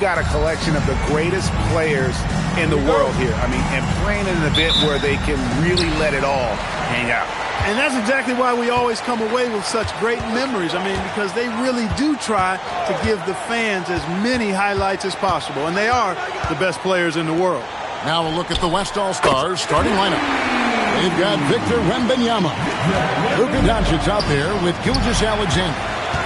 Got a collection of the greatest players in the world here. I mean, and playing in an event where they can really let it all hang out. And that's exactly why we always come away with such great memories. I mean, because they really do try to give the fans as many highlights as possible. And they are the best players in the world. Now we'll look at the West All-Stars starting lineup. They've got Victor Wembanyama. Luka Doncic out there with Gilgeous-Alexander.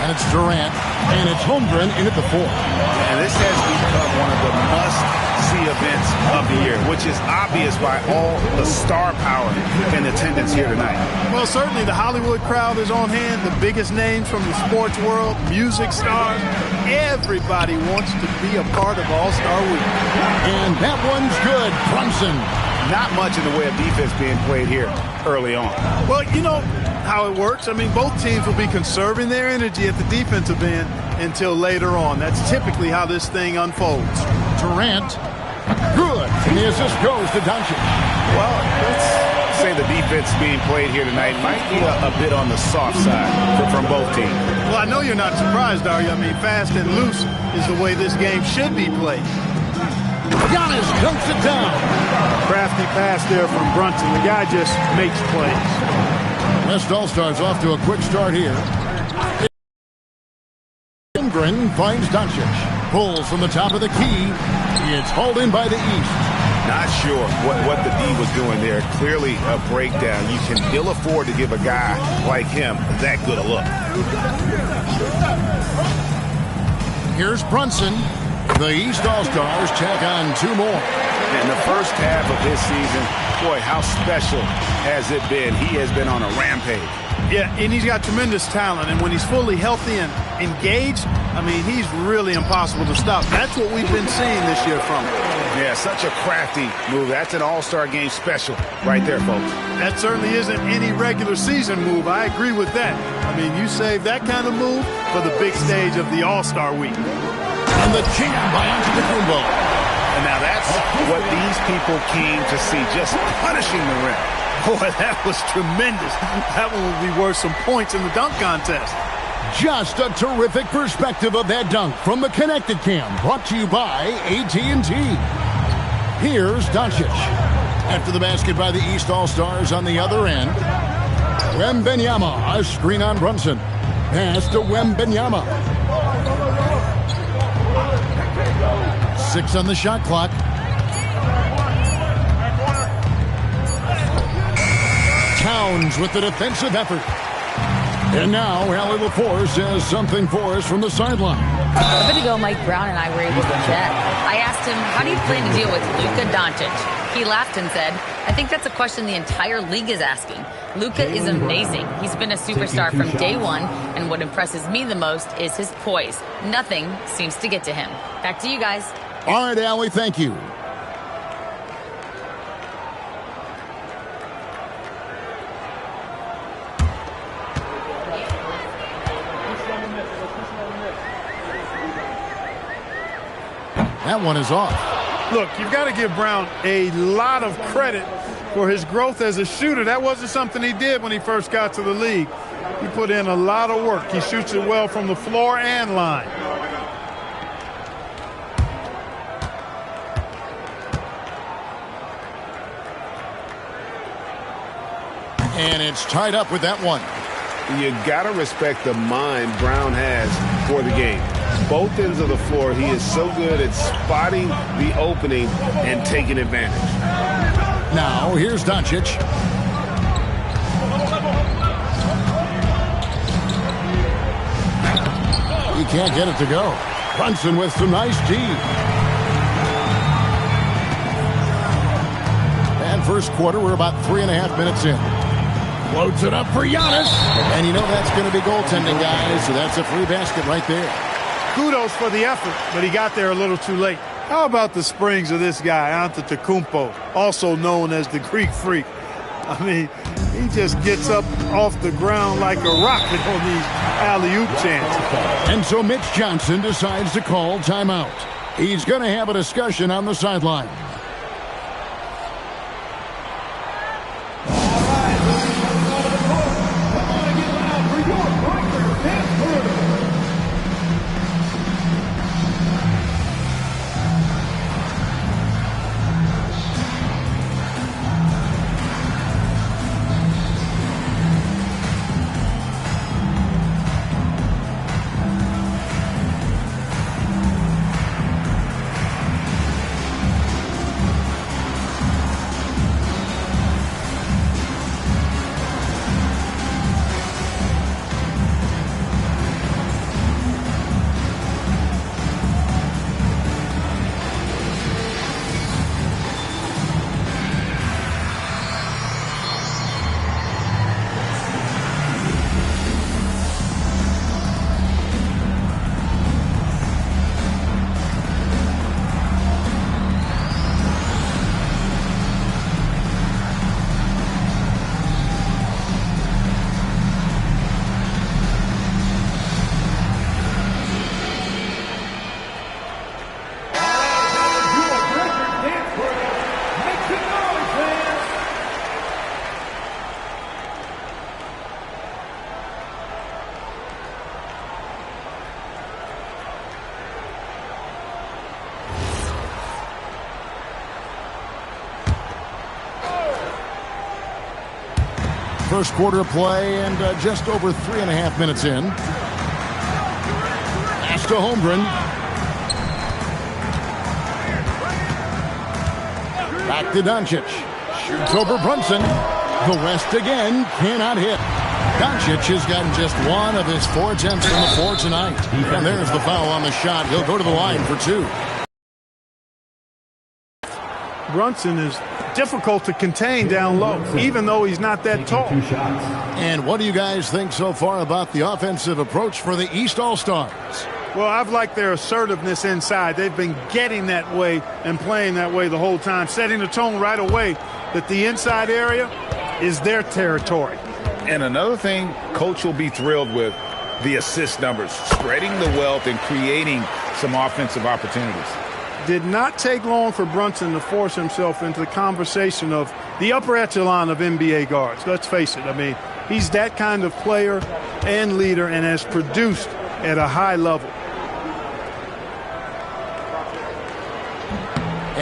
And it's Durant. And it's Holmgren in at the 4. And this has become one of the must-see events of the year, which is obvious by all the star power in attendance here tonight. Well, certainly the Hollywood crowd is on hand. The biggest names from the sports world, music stars. Everybody wants to be a part of All-Star Week. And that one's good. Brunson. Not much in the way of defense being played here early on. Well, you know how it works. I mean, both teams will be conserving their energy at the defensive end until later on. That's typically how this thing unfolds. Durant. Good. And the assist goes to Doncic. Well, let's say the defense being played here tonight might be a bit on the soft side from both teams. Well, I know you're not surprised, are you? I mean, fast and loose is the way this game should be played. Giannis dunks it down. Crafty pass there from Brunson. The guy just makes plays. West All-Stars off to a quick start here. Holmgren finds Doncic. Pulls from the top of the key. It's hauled in by the East. Not sure what the D was doing there. Clearly a breakdown. You can ill afford to give a guy like him that good a look. Here's Brunson. The East All-Stars tack on 2 more. In the first half of this season, boy, how special has it been? He has been on a rampage. Yeah, and he's got tremendous talent. And when he's fully healthy and engaged, I mean, he's really impossible to stop. That's what we've been seeing this year from him. Yeah, such a crafty move. That's an All-Star game special right there, folks. That certainly isn't any regular season move. I agree with that. I mean, you save that kind of move for the big stage of the All-Star Week. And the jam by Antetokounmpo. And now that's what these people came to see, just punishing the rim. Boy, that was tremendous. That one would be worth some points in the dunk contest. Just a terrific perspective of that dunk from the Connected Cam, brought to you by AT&T. Here's Doncic. After the basket by the East All-Stars on the other end. Wembanyama, a screen on Brunson. Pass to Wembanyama. 6 on the shot clock. Towns with the defensive effort. And now, Allie LaForce has something for us from the sideline. A bit ago, Mike Brown and I were able to chat. I asked him, how do you plan to deal with Luka Doncic? He laughed and said, I think that's a question the entire league is asking. Luka is amazing. He's been a superstar from day one, and what impresses me the most is his poise. Nothing seems to get to him. Back to you guys. All right, Allie, thank you. That one is off. Look, you've got to give Brown a lot of credit for his growth as a shooter. That wasn't something he did when he first got to the league. He put in a lot of work. He shoots it well from the floor and line. And it's tied up with that one. You got to respect the mind Brown has for the game. Both ends of the floor, he is so good at spotting the opening and taking advantage. Now, here's Doncic. He can't get it to go. Brunson with some nice D. And first quarter, we're about 3.5 minutes in. Floats it up for Giannis. And you know that's going to be goaltending, guys. So that's a free basket right there. Kudos for the effort, but he got there a little too late. How about the springs of this guy, Antetokounmpo, also known as the Greek Freak? I mean, he just gets up off the ground like a rocket on these alley-oop chances. And so Mitch Johnson decides to call timeout. He's going to have a discussion on the sideline. first quarter of play and just over 3.5 minutes in. Pass to Holmgren. Back to Doncic. Shoots over Brunson. The West again cannot hit. Doncic has gotten just one of his 4 attempts from the floor tonight. And there's the foul on the shot. He'll go to the line for 2. Brunson is difficult to contain down low, even though he's not that tall. And what do you guys think so far about the offensive approach for the East All-Stars? Well, I've liked their assertiveness inside. They've been getting that way and playing that way the whole time, setting the tone right away that the inside area is their territory. And another thing Coach will be thrilled with, the assist numbers, spreading the wealth and creating some offensive opportunities. Did not take long for Brunson to force himself into the conversation of the upper echelon of NBA guards. Let's face it. I mean, he's that kind of player and leader and has produced at a high level.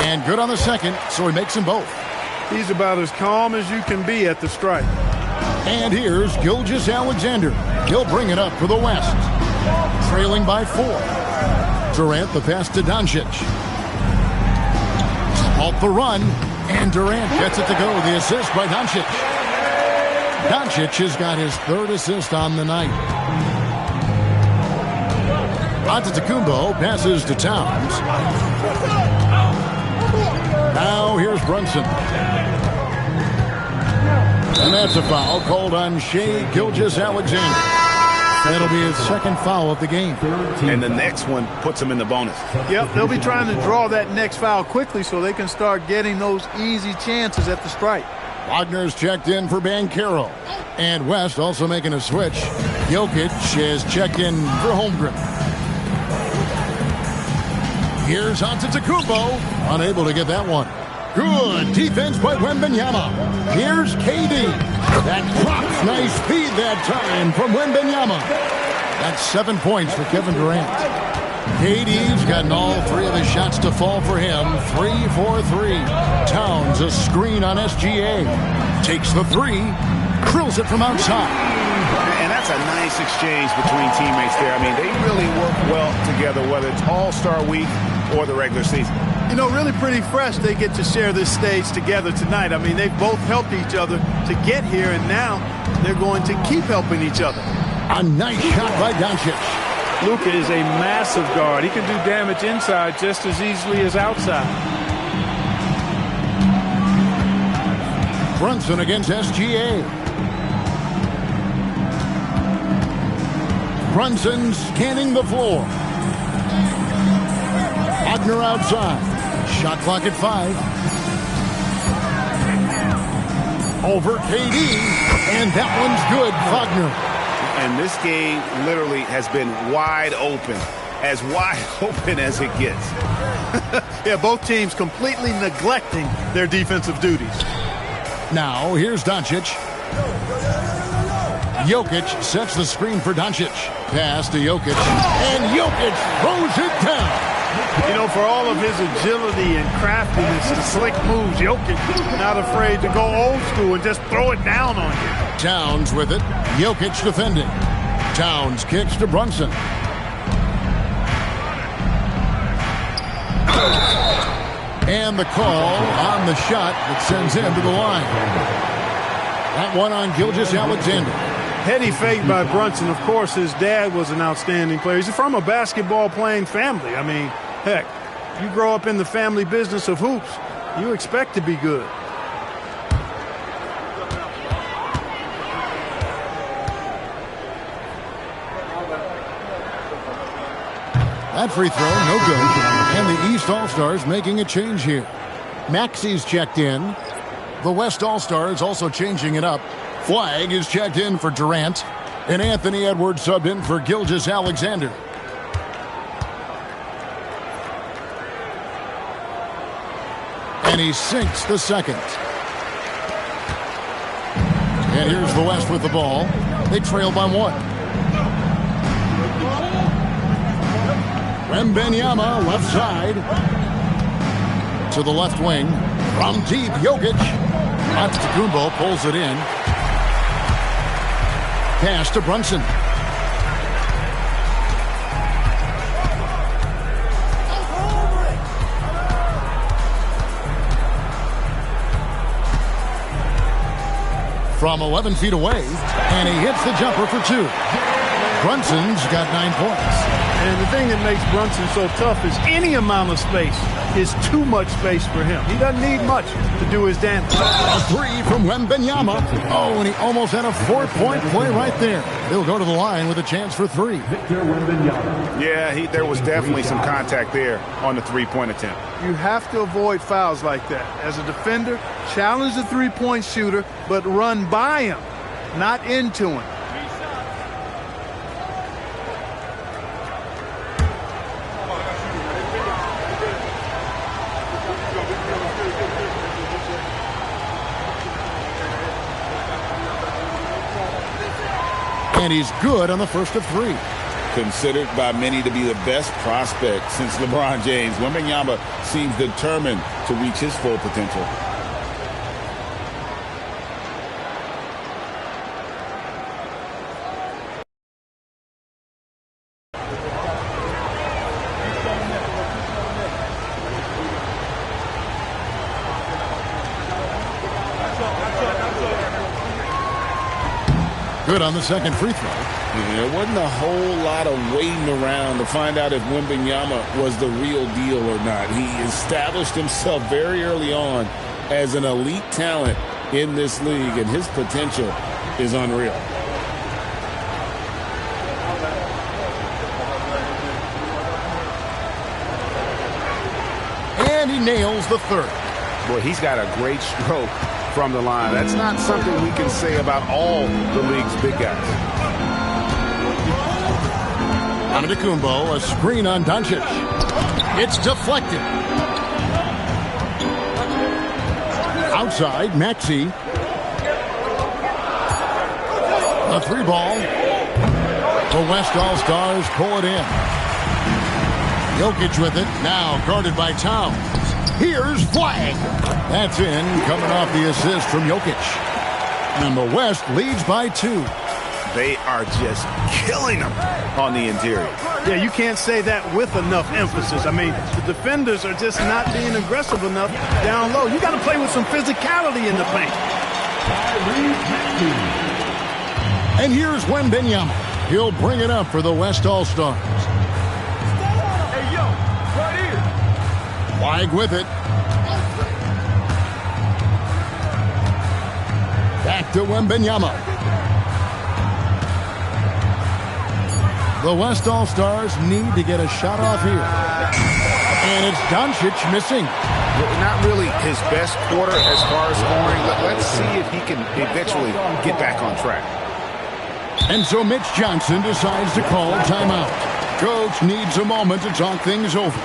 And good on the second, so he makes them both. He's about as calm as you can be at the stripe. And here's Gilgeous-Alexander. He'll bring it up for the West. Trailing by 4. Durant the pass to Doncic. Halt the run. And Durant gets it to go. The assist by Doncic. Doncic has got his 3rd assist on the night. Antetokounmpo passes to Towns. Now here's Brunson. And that's a foul called on Shai Gilgeous-Alexander. That'll be his 2nd foul of the game. And the next one puts him in the bonus. Yep, they'll be trying to draw that next foul quickly so they can start getting those easy chances at the stripe. Wagner's checked in for Banchero. And West also making a switch. Jokic is checked in for Holmgren. Here's Antetokounmpo. Unable to get that one. Good defense by Wembanyama. Here's KD. That drops. Nice speed that time from Wembanyama. That's 7 points for Kevin Durant. KD's gotten all 3 of his shots to fall for him. 3 for 3. Towns a screen on SGA. Takes the 3. Drills it from outside. And that's a nice exchange between teammates there. I mean, they really work well together, whether it's All-Star Week or the regular season. You know, really pretty fresh they get to share this stage together tonight. I mean, they've both helped each other to get here, and now they're going to keep helping each other. A nice shot by Doncic. Luka is a massive guard. He can do damage inside just as easily as outside. Brunson against SGA. Brunson scanning the floor. Wagner outside. Shot clock at 5. Over KD. And that one's good, Wagner. And this game literally has been wide open. As wide open as it gets. Yeah, both teams completely neglecting their defensive duties. Now, here's Doncic. Jokic sets the screen for Doncic. Pass to Jokic. And Jokic throws it down. You know, for all of his agility and craftiness and slick moves, Jokic not afraid to go old school and just throw it down on you. Towns with it. Jokic defending. Towns kicks to Brunson. And the call on the shot that sends him to the line. That one on Gilgeous-Alexander. Heady fake by Brunson. Of course, his dad was an outstanding player. He's from a basketball-playing family. I mean, heck, you grow up in the family business of hoops, you expect to be good. That free throw, no good. And the East All-Stars making a change here. Maxi's checked in. The West All-Stars also changing it up. Flag is checked in for Durant. And Anthony Edwards subbed in for Gilgeous-Alexander. And he sinks the second. And here's the West with the ball. They trail by 1. Wembanyama left side. To the left wing. From deep, Jokic. Antetokounmpo pulls it in. pass to Brunson. From 11 feet away, and he hits the jumper for 2. Brunson's got 9 points. And the thing that makes Brunson so tough is any amount of space is too much space for him. He doesn't need much to do his damage. A 3 from Wembanyama. Oh, and he almost had a 4-point play right there. He'll go to the line with a chance for 3. Yeah, there was definitely some contact there on the three-point attempt. You have to avoid fouls like that. As a defender, challenge the three-point shooter, but run by him, not into him. And he's good on the first of 3. Considered by many to be the best prospect since LeBron James, Wembanyama seems determined to reach his full potential. Good on the second free throw. There wasn't a whole lot of waiting around to find out if Wembanyama was the real deal or not. He established himself very early on as an elite talent in this league, and his potential is unreal. And he nails the third. Boy, he's got a great stroke from the line. That's not something we can say about all the league's big guys. Antetokounmpo, a screen on Doncic. It's deflected. Outside, Maxey. A 3-ball. The West All-Stars pull it in. Jokic with it, now guarded by Towns. Here's Flag. That's in, coming off the assist from Jokic. And the West leads by 2. They are just killing them on the interior. Yeah, you can't say that with enough emphasis. I mean, the defenders are just not being aggressive enough down low. You got to play with some physicality in the paint. And here's Wembanyama. He'll bring it up for the West All-Stars. Hey, yo, right here. Flag with it. Back to Wembanyama. The West All-Stars need to get a shot off here. And it's Doncic missing. Not really his best quarter as far as scoring. Let's see if he can eventually get back on track. And so Mitch Johnson decides to call timeout. Coach needs a moment to talk things over.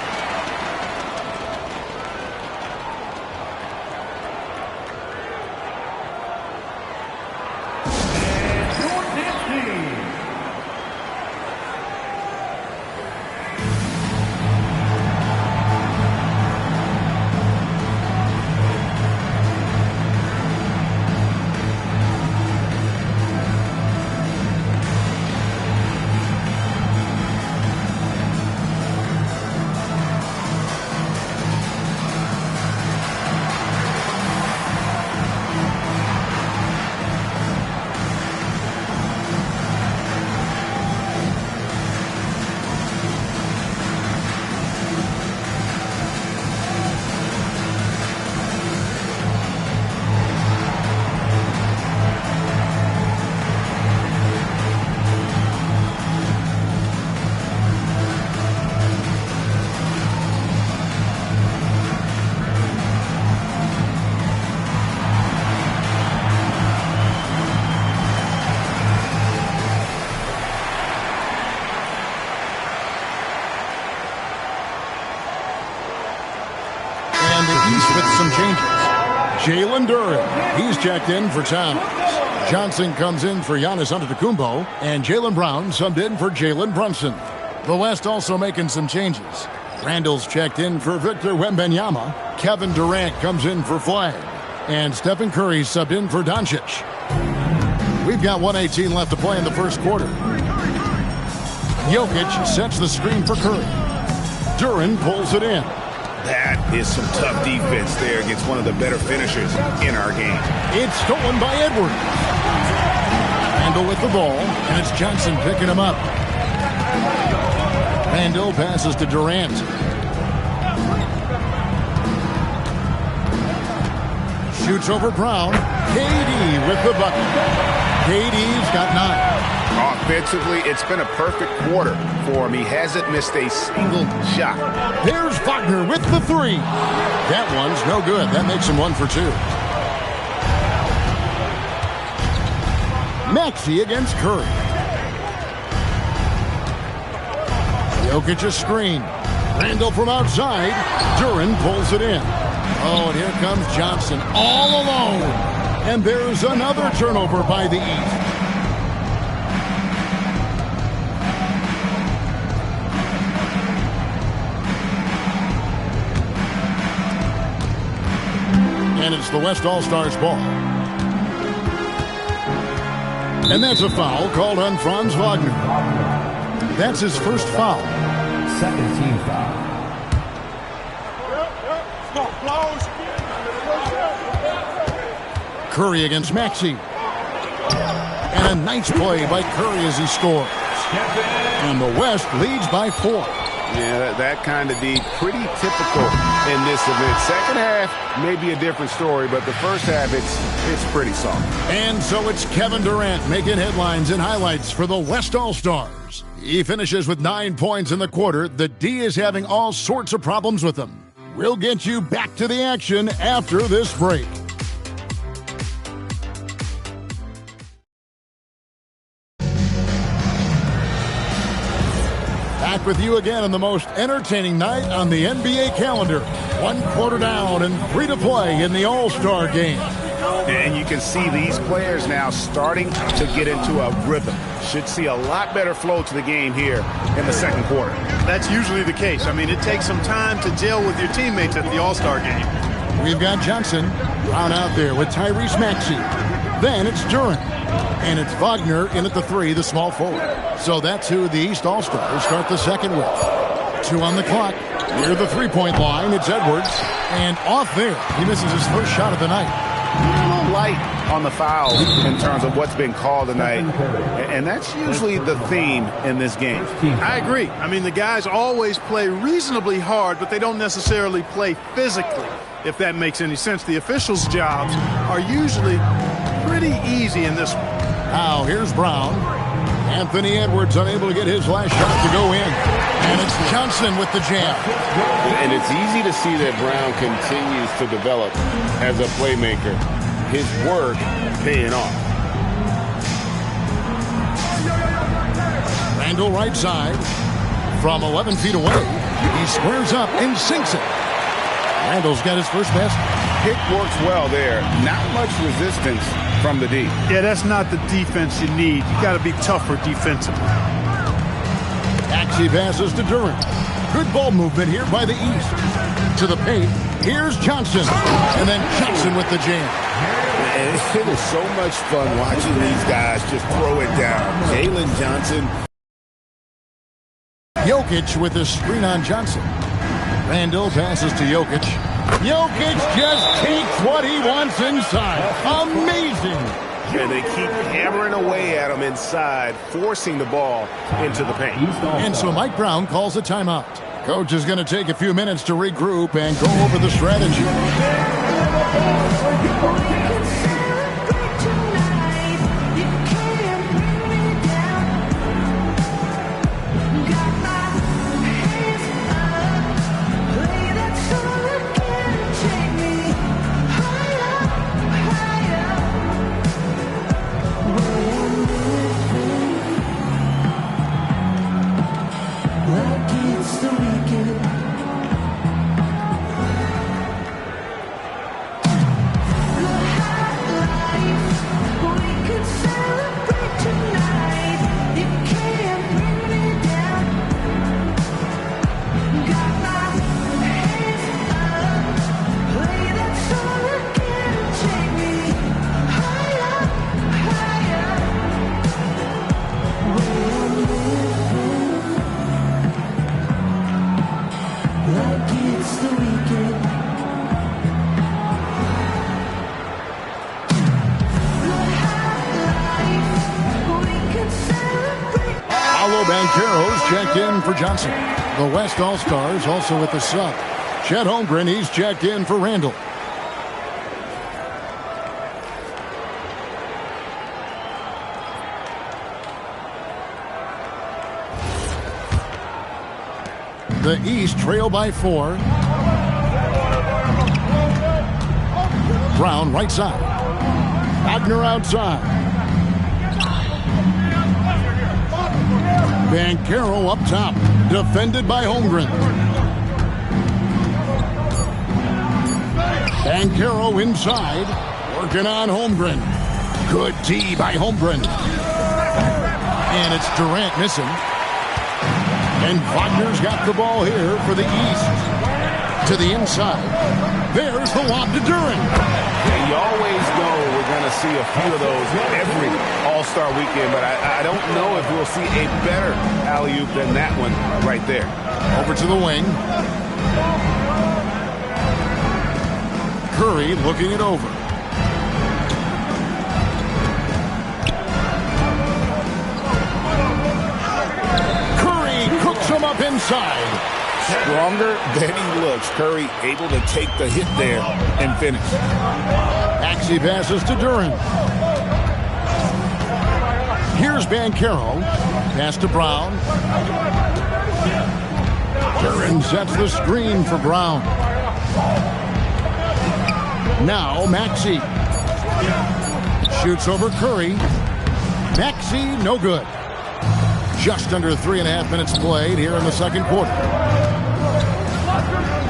With some changes. Jalen Duren, he's checked in for Towns. Johnson comes in for Giannis Antetokounmpo, and Jaylen Brown subbed in for Jalen Brunson. The West also making some changes. Randall's checked in for Victor Wembanyama. Kevin Durant comes in for Flag. And Stephen Curry subbed in for Doncic. We've got 1:18 left to play in the first quarter. Jokic sets the screen for Curry. Duren pulls it in. That is some tough defense there against one of the better finishers in our game. It's stolen by Edwards. Randle with the ball, and it's Johnson picking him up. Randle passes to Durant. Shoots over Brown. KD with the bucket. KD's got 9. Offensively, it's been a perfect quarter for him. He hasn't missed a single shot. There's Wagner with the 3. That one's no good. That makes him 1 for 2. Maxey against Curry. Jokic a screen. Randle from outside. Duren pulls it in. Oh, and here comes Johnson all alone. And there's another turnover by the East. And it's the West All-Stars ball. And that's a foul called on Franz Wagner. That's his first foul. Second team foul. Curry against Maxey. And a nice play by Curry as he scores. And the West leads by 4. Yeah, that kind of D, pretty typical in this event. Second half, maybe a different story, but the first half, it's pretty soft. And so it's Kevin Durant making headlines and highlights for the West All-Stars. He finishes with 9 points in the quarter. The D is having all sorts of problems with him. We'll get you back to the action after this break. Back with you again on the most entertaining night on the NBA calendar. 1 quarter down and 3 to play in the All-Star game. And you can see these players now starting to get into a rhythm. Should see a lot better flow to the game here in the second quarter. That's usually the case. I mean, it takes some time to gel with your teammates at the All-Star game. We've got Johnson down out there with Tyrese Maxey. Then it's Duren. And it's Wagner in at the 3, the small forward. So that's who the East All-Stars start the second with. 2 on the clock. Near the three-point line, it's Edwards. And off there, he misses his first shot of the night. A little light on the foul in terms of what's been called tonight. And that's usually the theme in this game. I agree. I mean, the guys always play reasonably hard, but they don't necessarily play physically, if that makes any sense. The officials' jobs are usually pretty easy in this one. Now, here's Brown. Anthony Edwards unable to get his last shot to go in. And it's Johnson with the jam. And it's easy to see that Brown continues to develop as a playmaker. His work paying off. Randle right side. From 11 feet away, he squares up and sinks it. Randle's got his first basket. Pick works well there. Not much resistance from the D. Yeah, that's not the defense you need. You got to be tougher defensively. Maxey passes to Duren. Good ball movement here by the East. To the paint, here's Johnson. And then Johnson with the jam. And it is so much fun watching these guys just throw it down. Jalen Johnson. Jokic with the screen on Johnson. Randle passes to Jokic. Jokic just takes what he wants inside. Amazing. And they keep hammering away at him inside, forcing the ball into the paint. And so Mike Brown calls a timeout. Coach is going to take a few minutes to regroup and go over the strategy. Paolo Banchero's checked in for Johnson. The West All-Stars also with the sub. Chet Holmgren, he's checked in for Randall. The East trail by 4. Brown right side. Wagner outside. Banchero up top. Defended by Holmgren. Banchero inside. Working on Holmgren. Good D by Holmgren. And it's Durant missing. And Wagner's got the ball here for the East. To the inside. There's the lob to Duren. Yeah, you always know we're going to see a few of those every All-Star weekend, but I don't know if we'll see a better alley-oop than that one right there. Over to the wing. Curry looking it over. Him up inside. Stronger than he looks. Curry able to take the hit there and finish. Maxey passes to Duren. Here's Banchero. Pass to Brown. Duren sets the screen for Brown. Now Maxey. Shoots over Curry. Maxey, no good. Just under 3.5 minutes played here in the second quarter.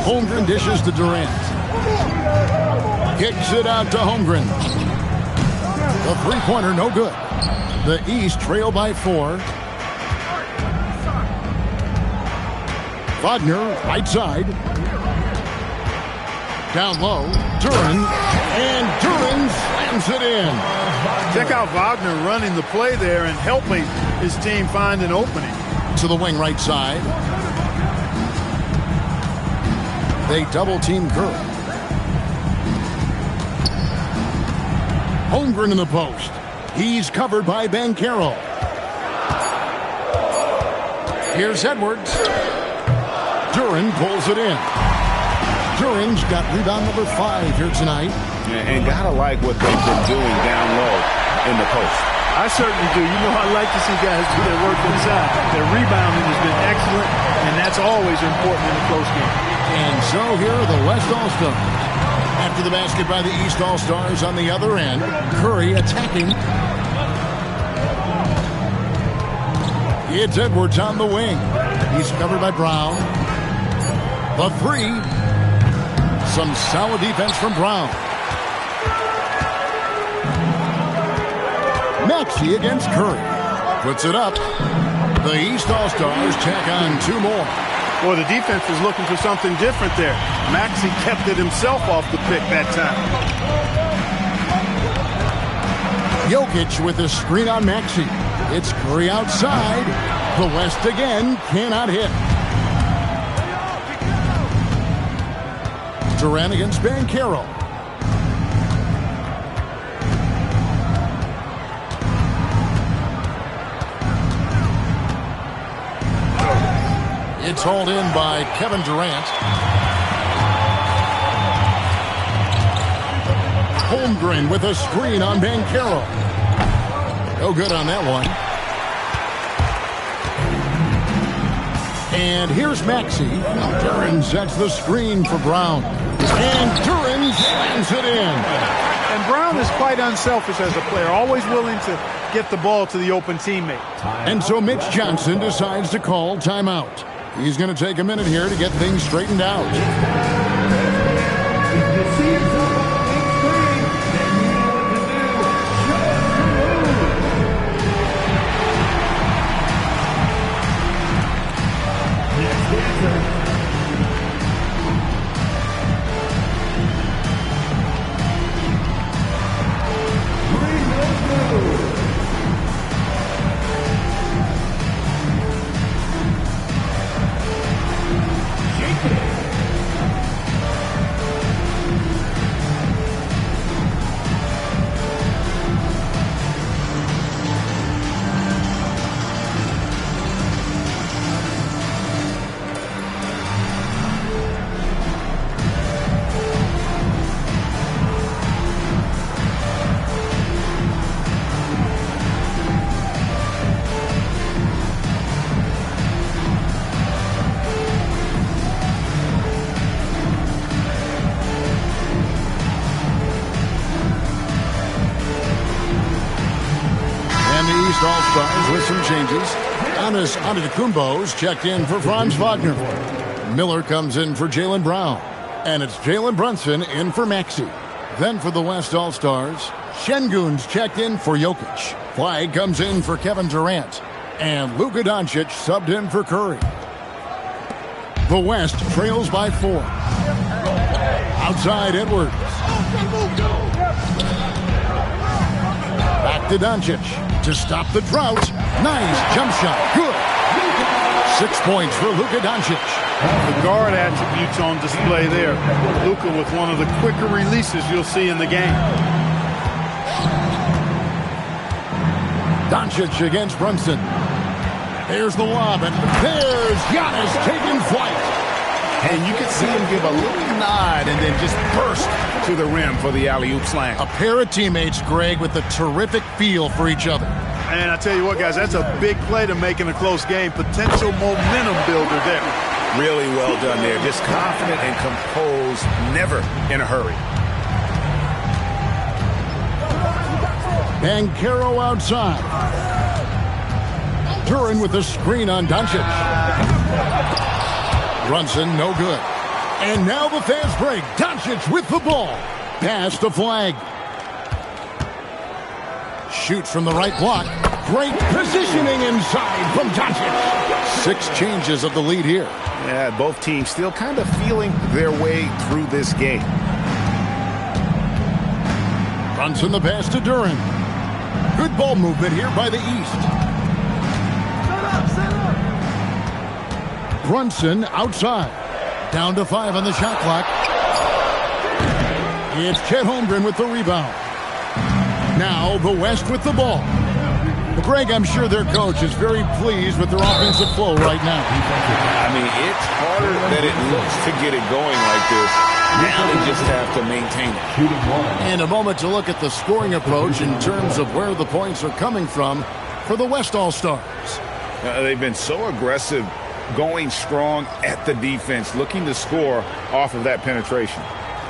Holmgren dishes to Durant. Kicks it out to Holmgren. The three-pointer, no good. The East trail by 4. Wagner, right side. Down low, Duren. And Duren slams it in. Check out Wagner running the play there and helping his team find an opening. To the wing right side. They double-team Curry. Holmgren in the post. He's covered by Banchero. Here's Edwards. Duren pulls it in. Duren's got rebound number 5 here tonight. And gotta like what they've been doing down low in the post. I certainly do. You know, I like to see guys do their work inside. Their rebounding has been excellent, and that's always important in a close game. And so here are the West All-Stars. After the basket by the East All-Stars on the other end, Curry attacking. It's Edwards on the wing. He's covered by Brown. The 3. Some solid defense from Brown. Maxey against Curry. Puts it up. The East All-Stars tack on 2 more. Boy, the defense was looking for something different there. Maxey kept it himself off the pick that time. Jokic with a screen on Maxey. It's Curry outside. The West again cannot hit. Durant against Banchero. It's hauled in by Kevin Durant. Holmgren with a screen on Banchero. No good on that one. And here's Maxey. Duren sets the screen for Brown. And Duren slams it in. And Brown is quite unselfish as a player, always willing to get the ball to the open teammate. And so Mitch Johnson decides to call timeout. He's going to take a minute here to get things straightened out. All-Stars with some changes. Giannis Antetokounmpo's checked in for Franz Wagner. Miller comes in for Jaylen Brown. And it's Jalen Brunson in for Maxey. Then for the West All-Stars, Şengün's checked in for Jokic. Flagg comes in for Kevin Durant. And Luka Doncic subbed in for Curry. The West trails by 4. Outside Edwards. Back to Doncic to stop the drought. Nice jump shot. Good. 6 points for Luka Doncic. The guard attributes on display there. Luka with one of the quicker releases you'll see in the game. Doncic against Brunson. There's the lob, and there's Giannis taking flight. And you can see him give a little nod and then just burst to the rim for the alley-oop slam. A pair of teammates, Greg, with a terrific feel for each other. And I tell you what, guys, that's a big play to make in a close game. Potential momentum builder there. Really well done there. Just confident and composed, never in a hurry. Banchero outside. Duren with the screen on Doncic. Brunson, no good. And now the fast break. Doncic with the ball. Pass to Flagg. Shoots from the right block. Great positioning inside from Doncic. 6 changes of the lead here. Yeah, both teams still kind of feeling their way through this game. Brunson the pass to Duren. Good ball movement here by the East. Brunson outside. Down to 5 on the shot clock. It's Chet Holmgren with the rebound. Now the West with the ball. Greg, I'm sure their coach is very pleased with their offensive flow right now. I mean, it's harder than it looks to get it going like this. Now they just have to maintain it. And a moment to look at the scoring approach in terms of where the points are coming from for the West All-Stars. They've been so aggressive, going strong at the defense, looking to score off of that penetration.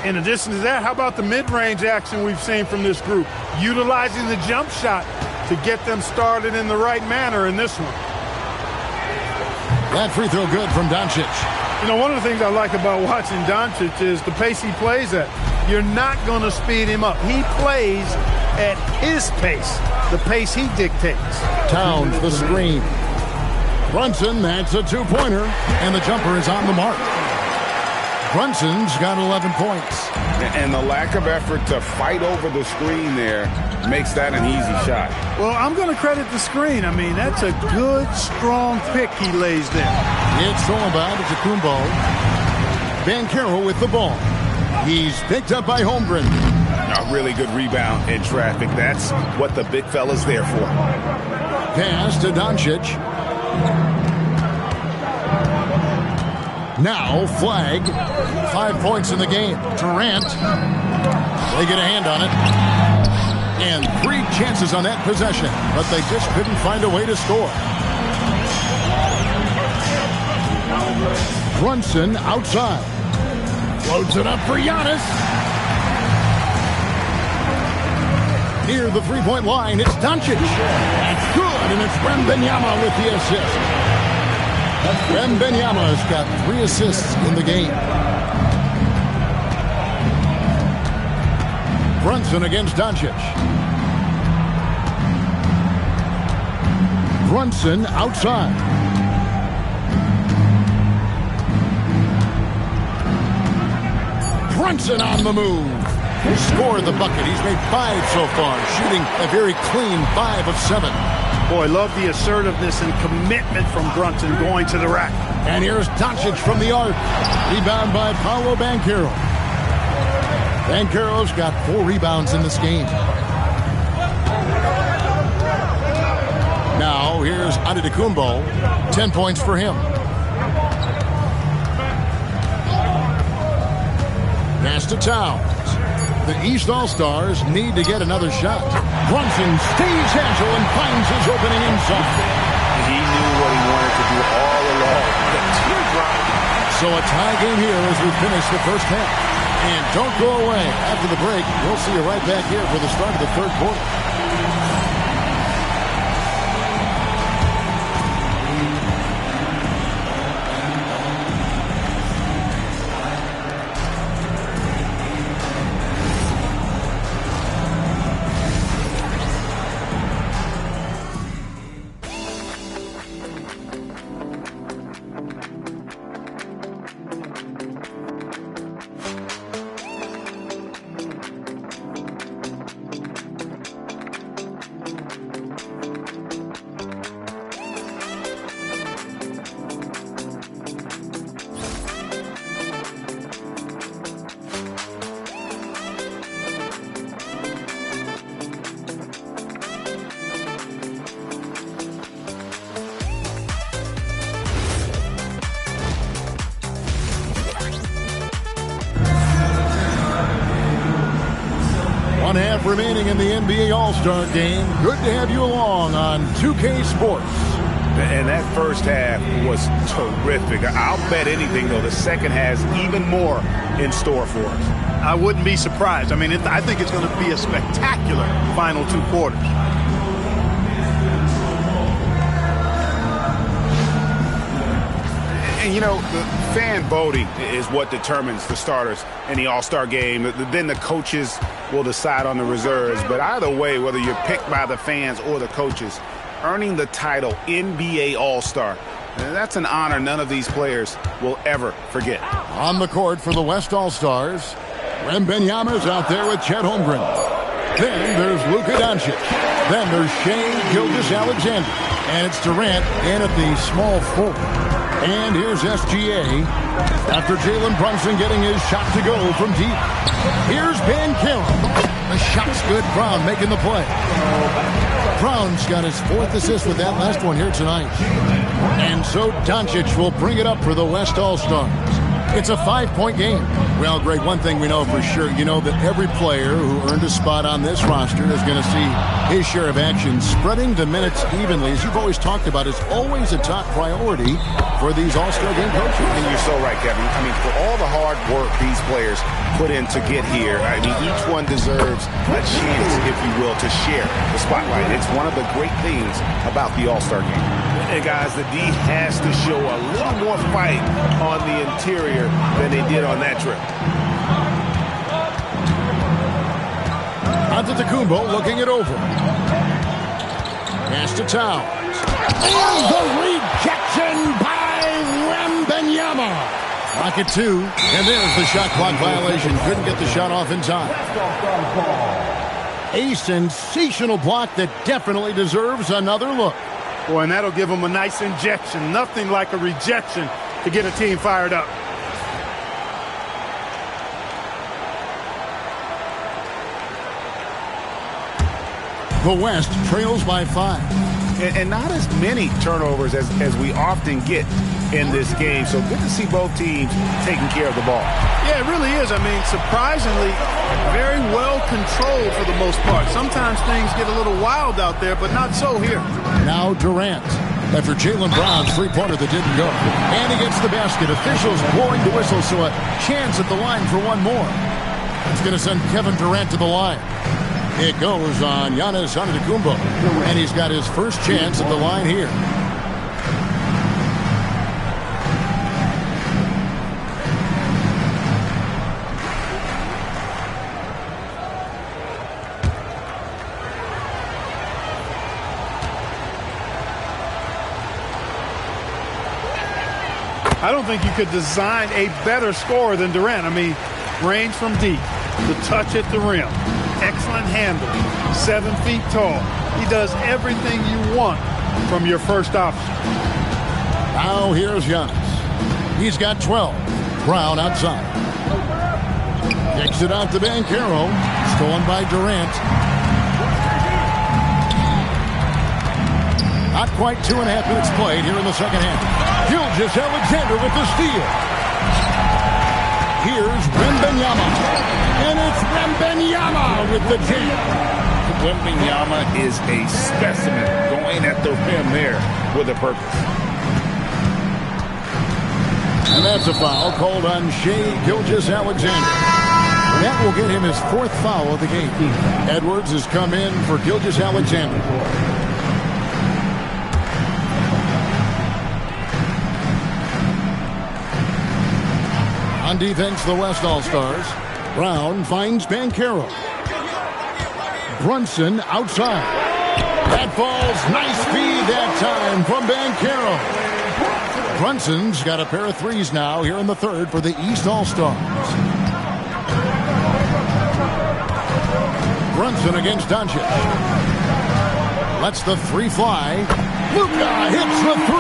In addition to that, how about the mid-range action we've seen from this group? Utilizing the jump shot to get them started in the right manner in this one. That free throw good from Doncic. You know, one of the things I like about watching Doncic is the pace he plays at. You're not going to speed him up. He plays at his pace, the pace he dictates. Towns the screen. Brunson, that's a 2-pointer, and the jumper is on the mark. Brunson's got 11 points. And the lack of effort to fight over the screen there makes that an easy shot. Well, I'm going to credit the screen. I mean, that's a good, strong pick he lays there. It's all about Antetokounmpo. Banchero with the ball. He's picked up by Holmgren. A really good rebound in traffic. That's what the big fella's there for. Pass to Doncic. Now Flagg. 5 points in the game. Durant. They get a hand on it. And 3 chances on that possession, but they just couldn't find a way to score. Brunson outside. Floats it up for Giannis. Near the 3-point line, it's Doncic. That's good, and it's Wembanyama with the assist. Wembanyama's got 3 assists in the game. Brunson against Doncic. Brunson outside. Brunson on the move. He scored the bucket. He's made 5 so far, shooting a very clean 5 of 7. Boy, love the assertiveness and commitment from Brunson going to the rack. And here's Doncic from the arc. Rebound by Paolo Banchero. Banchero's got 4 rebounds in this game. Now, here's Antetokounmpo. 10 points for him. Pass to Towns. The East All-Stars need to get another shot. Brunson stays agile and finds his opening inside. He knew what he wanted to do all along. The teardrop. So a tie game here as we finish the first half. And don't go away. After the break, we'll see you right back here for the start of the third quarter. 1 half remaining in the NBA All-Star Game. Good to have you along on 2K Sports. And that first half was terrific. I'll bet anything, though, the second has even more in store for us. I wouldn't be surprised. I mean, I think it's going to be a spectacular final 2 quarters. And, you know, the fan voting is what determines the starters in the All-Star Game. Then the coaches will decide on the reserves. But either way, whether you're picked by the fans or the coaches, earning the title NBA All-Star, that's an honor none of these players will ever forget. On the court for the West All-Stars, Wembanyama's out there with Chet Holmgren. Then there's Luka Doncic. Then there's Shai Gilgeous-Alexander. And it's Durant in at the small forward. And here's SGA after Jalen Brunson getting his shot to go from deep. Here's Banchero. The shot's good. Brown making the play. Brown's got his 4th assist with that last one here tonight. And so Doncic will bring it up for the West All-Stars. It's a 5-point game. Well, Greg, one thing we know for sure, you know that every player who earned a spot on this roster is going to see his share of action. Spreading the minutes evenly, as you've always talked about, is always a top priority for these All-Star Game coaches. And you're so right, Kevin. I mean, for all the hard work these players put in to get here, I mean, each one deserves a chance, if you will, to share the spotlight. It's one of the great things about the All-Star Game. And guys, the D has to show a little more fight on the interior than they did on that trip. Antetokounmpo looking it over. Pass to Towns. And the rejection by Wembanyama. Clock at 2. And there's the shot clock violation. Couldn't get the shot off in time. A sensational block that definitely deserves another look. Boy, and that'll give them a nice injection. Nothing like a rejection to get a team fired up. The West trails by 5. And not as many turnovers as we often get in this game. So good to see both teams taking care of the ball. Yeah, it really is. I mean, surprisingly, very well controlled for the most part. Sometimes things get a little wild out there, but not so here. Now Durant. After Jaylen Brown's 3-pointer that didn't go. And he gets the basket. Officials blowing the whistle, so a chance at the line for one more. It's going to send Kevin Durant to the line. It goes on Giannis Antetokounmpo. And he's got his first chance at the line here. I don't think you could design a better scorer than Durant. I mean, range from deep, the touch at the rim, excellent handle, 7 feet tall. He does everything you want from your first option. Now here's Giannis. He's got 12. Brown outside. Kicks it out to Banchero. Stolen by Durant. Not quite 2.5 minutes played here in the second half. Gilgeous-Alexander with the steal. Here's Wembanyama. And it's Wembanyama with the jam. Wembanyama is a specimen going at the rim there with a purpose. And that's a foul called on Shai Gilgeous-Alexander. That will get him his 4th foul of the game. Edwards has come in for Gilgeous-Alexander. On defense, the West All-Stars. Brown finds Banchero. Brunson outside. That falls. Nice feed that time from Banchero. Brunson's got a pair of threes now here in the third for the East All-Stars. Brunson against Doncic. Lets the 3 fly. Luka hits the 3.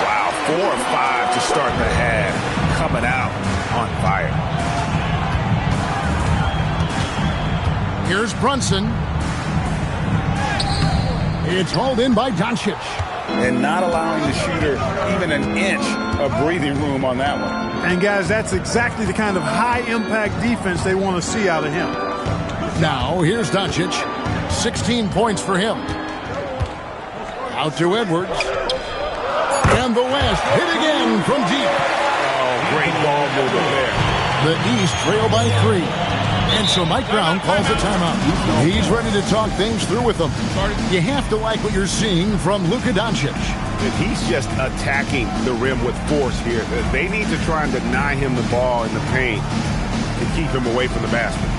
Wow, 4 or 5 to start the half. Coming out on fire. Here's Brunson. It's hauled in by Doncic. And not allowing the shooter even an inch of breathing room on that one. And, guys, that's exactly the kind of high-impact defense they want to see out of him. Now, here's Doncic. 16 points for him. Out to Edwards. And the West hit again from deep. Oh, great ball movement there. The East trail by 3. And so Mike Brown calls a timeout. He's ready to talk things through with them. You have to like what you're seeing from Luka Doncic. And he's just attacking the rim with force here. They need to try and deny him the ball in the paint to keep him away from the basket.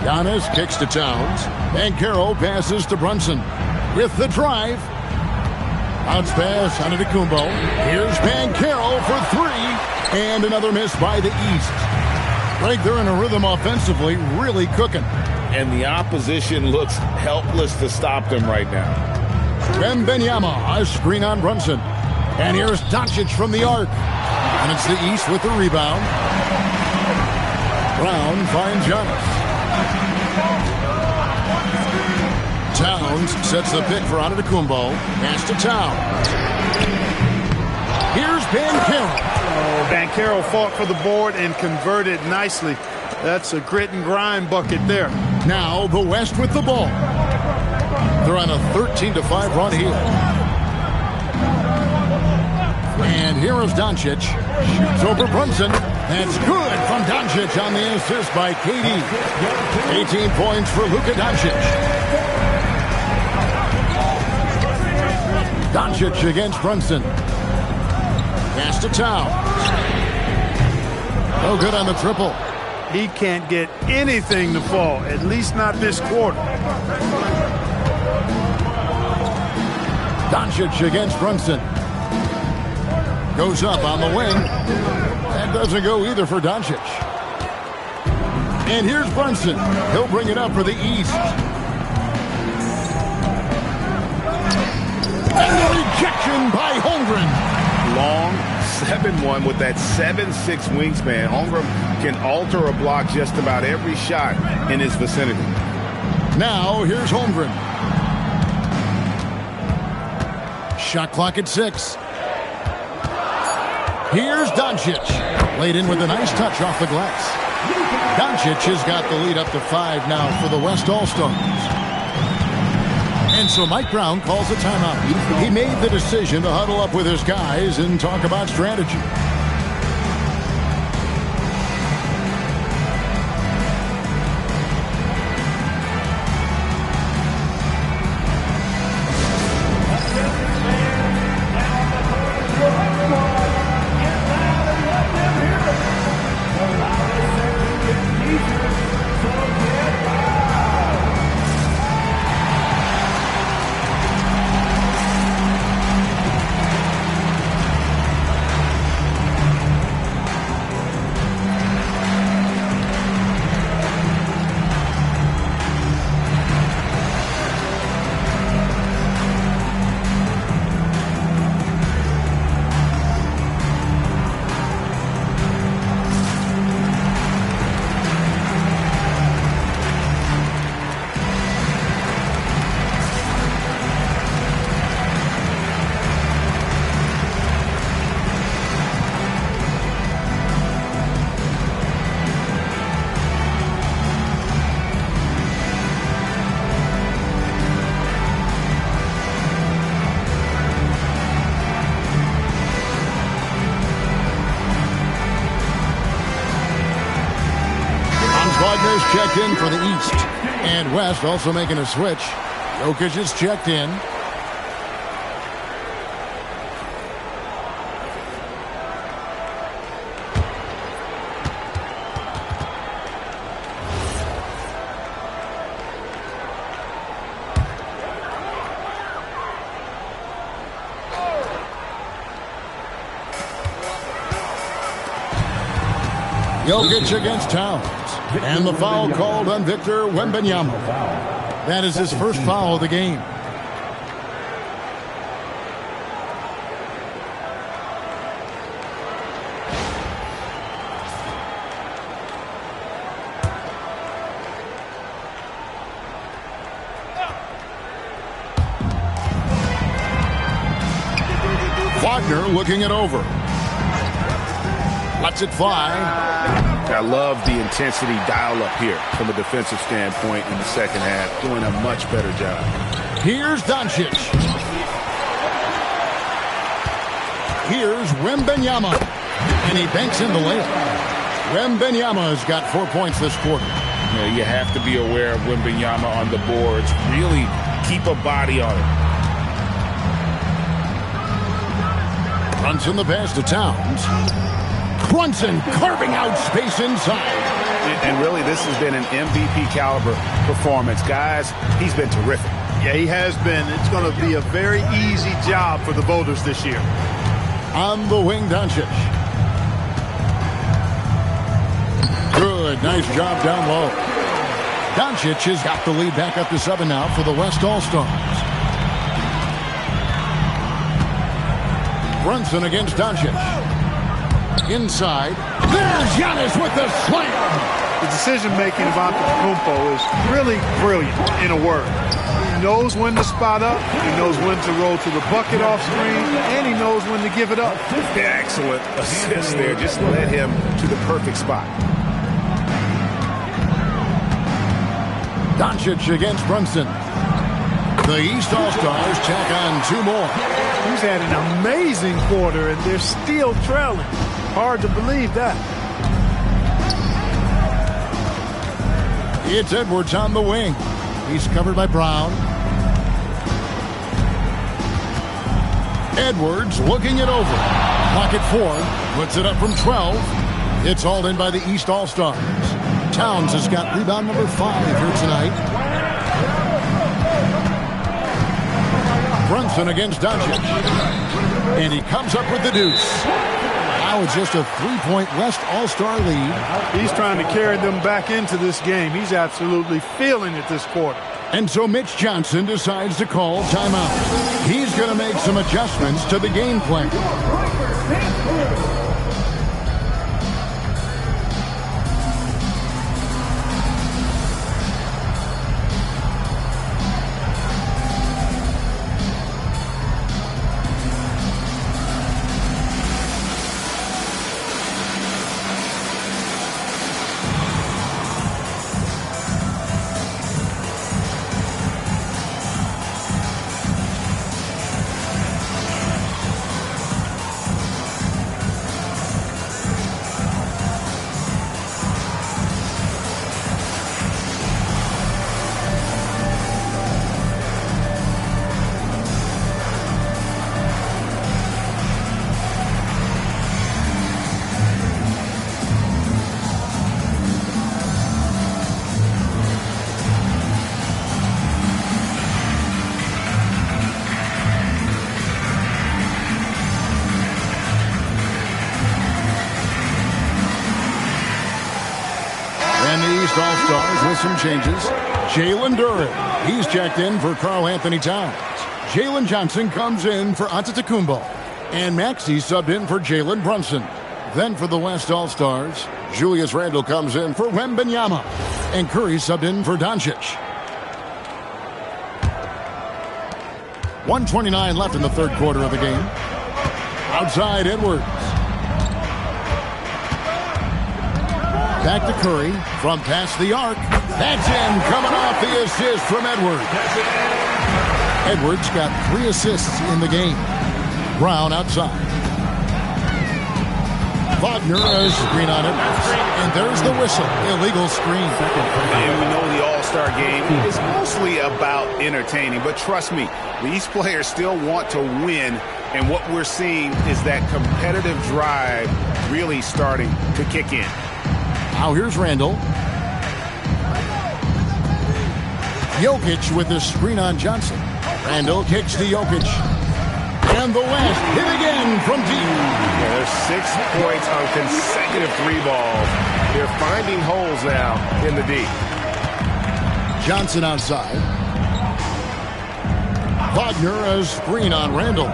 Giannis kicks to Towns. Banchero passes to Brunson. With the drive. Bounce pass Antetokounmpo. Here's Banchero for 3. And another miss by the East. Greg, they're in a rhythm offensively, really cooking. And the opposition looks helpless to stop them right now. Wembanyama, a screen on Brunson. And here's Doncic from the arc. And it's the East with the rebound. Brown finds Giannis. Towns sets the pick for Antetokounmpo. Pass to Towns. Here's Banchero. Oh, Banchero fought for the board and converted nicely. That's a grit and grind bucket there. Now the West with the ball. They're on a 13-5 run here. And here is Doncic. Shoots over Brunson. That's good from Doncic on the assist by KD. 18 points for Luka Doncic. Doncic against Brunson. Pass to Towns. No good on the triple. He can't get anything to fall, at least not this quarter. Doncic against Brunson. Goes up on the wing. That doesn't go either for Doncic. And here's Brunson. He'll bring it up for the East. And the rejection by Holmgren. Long 7-1 with that 7'6" wingspan. Holmgren can alter a block just about every shot in his vicinity. Now here's Holmgren. Shot clock at 6. Here's Doncic. Laid in with a nice touch off the glass. Doncic has got the lead up to 5 now for the West All-Stars. And so Mike Brown calls a timeout. He made the decision to huddle up with his guys and talk about strategy. checked in for the East. And West also making a switch. Jokic is checked in. Jokic against Towns. And the foul called on Victor Wembanyama. That is his first foul of the game. Wagner looking it over. Lets it fly. I love the intensity dial up here from a defensive standpoint in the second half. Doing a much better job. Here's Doncic. Here's Wembanyama. And he banks in the layup. Wembanyama has got 4 points this quarter. You have to be aware of Wembanyama on the boards. Really keep a body on it. Brunson the pass to Towns. Brunson carving out space inside. And really, this has been an MVP caliber performance. Guys, he's been terrific. Yeah, he has been. It's going to be a very easy job for the voters this year. On the wing, Doncic. Good, nice job down low. Doncic has got the lead back up to 7 now for the West All-Stars. Brunson against Doncic. Inside. There's Giannis with the slam. The decision-making of Antetokounmpo is really brilliant, in a word. He knows when to spot up, he knows when to roll to the bucket off screen, and he knows when to give it up. Excellent assist there. Just led him to the perfect spot. Doncic against Brunson. The East All-Stars tack on 2 more. He's had an amazing quarter, and they're still trailing. Hard to believe that. It's Edwards on the wing. He's covered by Brown. Edwards looking it over. Pocket 4. Puts it up from 12. It's hauled in by the East All-Stars. Towns has got rebound number 5 here tonight. Brunson against Doncic. And he comes up with the deuce. Now it's just a 3-point West All-Star lead. He's trying to carry them back into this game. He's absolutely feeling it this quarter. And so Mitch Johnson decides to call timeout. He's going to make some adjustments to the game plan. All-Stars with some changes. Jalen Duren, he's checked in for Karl-Anthony Towns. Jalen Johnson comes in for Antetokounmpo. And Maxey subbed in for Jalen Brunson. Then for the West All-Stars, Julius Randle comes in for Wembanyama. And Curry subbed in for Doncic. 1:29 left in the third quarter of the game. Outside Edwards. Back to Curry from past the arc. That's in, coming off the assist from Edwards. Edwards got 3 assists in the game. Brown outside. Wagner has screen on it. And there's the whistle. Illegal screen. And we know the All-Star game is mostly about entertaining. But trust me, these players still want to win. And what we're seeing is that competitive drive really starting to kick in. Now here's Randall. Jokic with the screen on Johnson. Randall kicks to Jokic. And the West hit again from deep. Yeah, there's 6 points on consecutive 3 balls. They're finding holes now in the D. Johnson outside. Wagner a screen on Randall.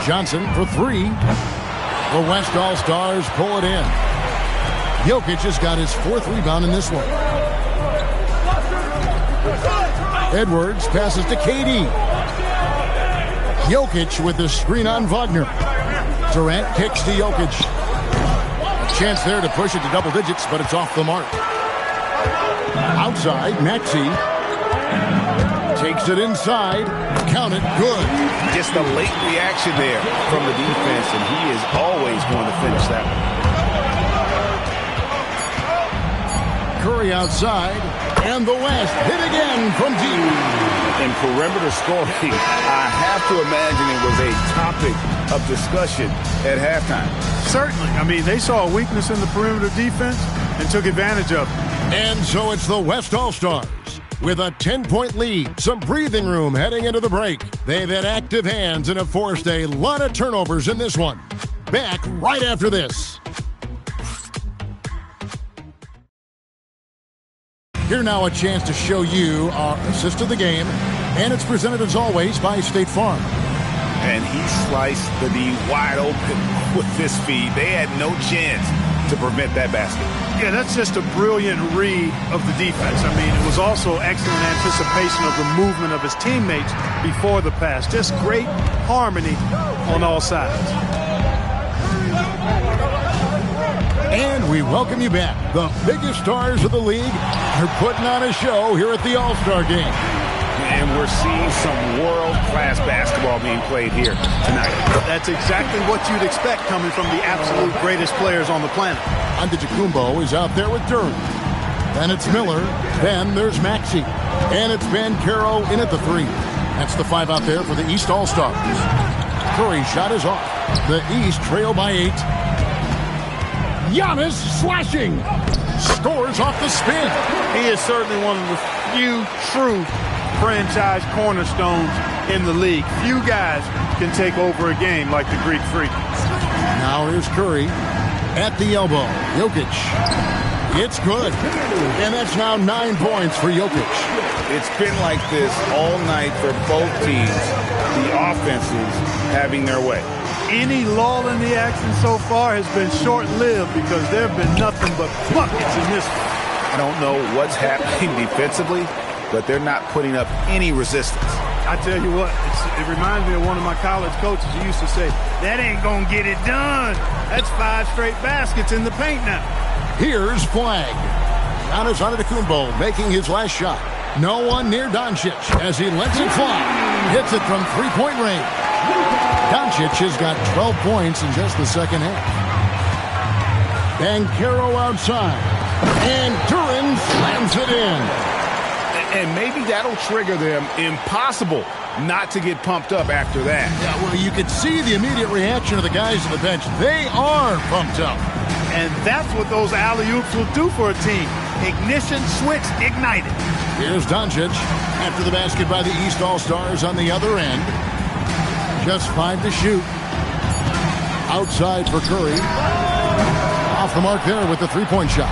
Johnson for 3. The West All-Stars pull it in. Jokic has got his 4th rebound in this one. Edwards passes to KD. Jokic with the screen on Wagner. Durant kicks to Jokic. A chance there to push it to double digits, but it's off the mark. Outside, Maxey takes it inside. Count it, good. Just a late reaction there from the defense, and he is always going to finish that one. Curry outside, and the West hit again from deep. In perimeter scoring, I have to imagine it was a topic of discussion at halftime. Certainly. I mean, they saw a weakness in the perimeter defense and took advantage of it. And so it's the West All-Stars with a 10-point lead, some breathing room heading into the break. They've had active hands and have forced a lot of turnovers in this one. Back right after this. Here now a chance to show you our assist of the game, and it's presented as always by State Farm. And he sliced the D wide open with this feed. They had no chance to prevent that basket. Yeah, that's just a brilliant read of the defense. I mean, it was also excellent anticipation of the movement of his teammates before the pass. Just great harmony on all sides. And we welcome you back. The biggest stars of the league are putting on a show here at the All-Star Game. And we're seeing some world-class basketball being played here tonight. That's exactly what you'd expect coming from the absolute greatest players on the planet. Antetokounmpo is out there with Durant. Then it's Miller. Then there's Maxey. And it's Banchero in at the 3. That's the 5 out there for the East All-Stars. Curry's shot is off. The East trail by 8. Giannis slashing. Scores off the spin. He is certainly one of the few true franchise cornerstones in the league. Few guys can take over a game like the Greek Freak. Now here's Curry at the elbow. Jokic. It's good. And that's now 9 points for Jokic. It's been like this all night for both teams. The offenses having their way. Any lull in the action so far has been short-lived because there have been nothing but buckets in this. I don't know what's happening defensively, but they're not putting up any resistance. I tell you what, it reminds me of one of my college coaches who used to say, that ain't gonna get it done. That's 5 straight baskets in the paint now. Here's flag. Giannis Antetokounmpo making his last shot. No one near Doncic as he lets it fly. Hits it from 3-point range. Doncic has got 12 points in just the second half. Banchero outside. And Duran slams it in. And maybe that'll trigger them. Impossible not to get pumped up after that. Yeah, well, you could see the immediate reaction of the guys on the bench. They are pumped up. And that's what those alley-oops will do for a team. Ignition switch ignited. Here's Doncic after the basket by the East All-Stars on the other end. Just 5 to shoot. Outside for Curry. Off the mark there with the 3-point shot.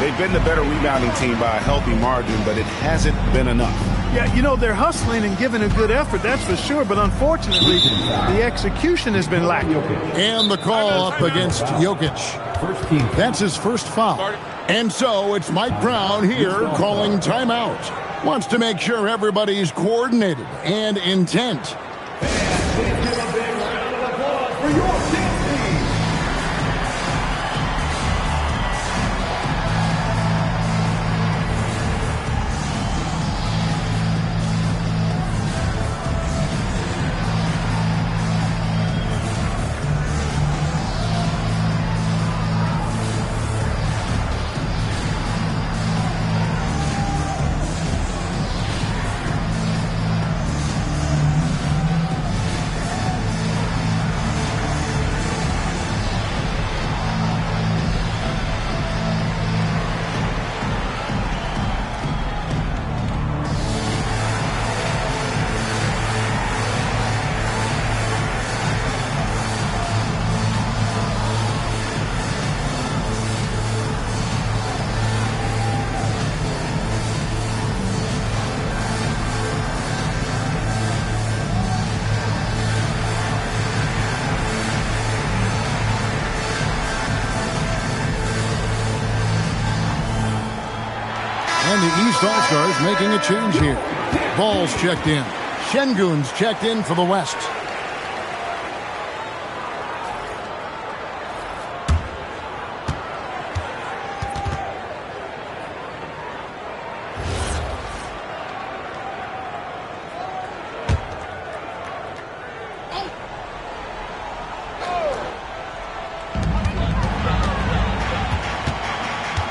They've been the better rebounding team by a healthy margin, but it hasn't been enough. Yeah, you know, they're hustling and giving a good effort, that's for sure, but unfortunately, the execution has been lacking. And the call up against Jokic. That's his first foul. And so it's Mike Brown here calling timeout. Wants to make sure everybody's coordinated and intent. And the East All-Stars making a change here. Ball's checked in. Şengün's checked in for the West.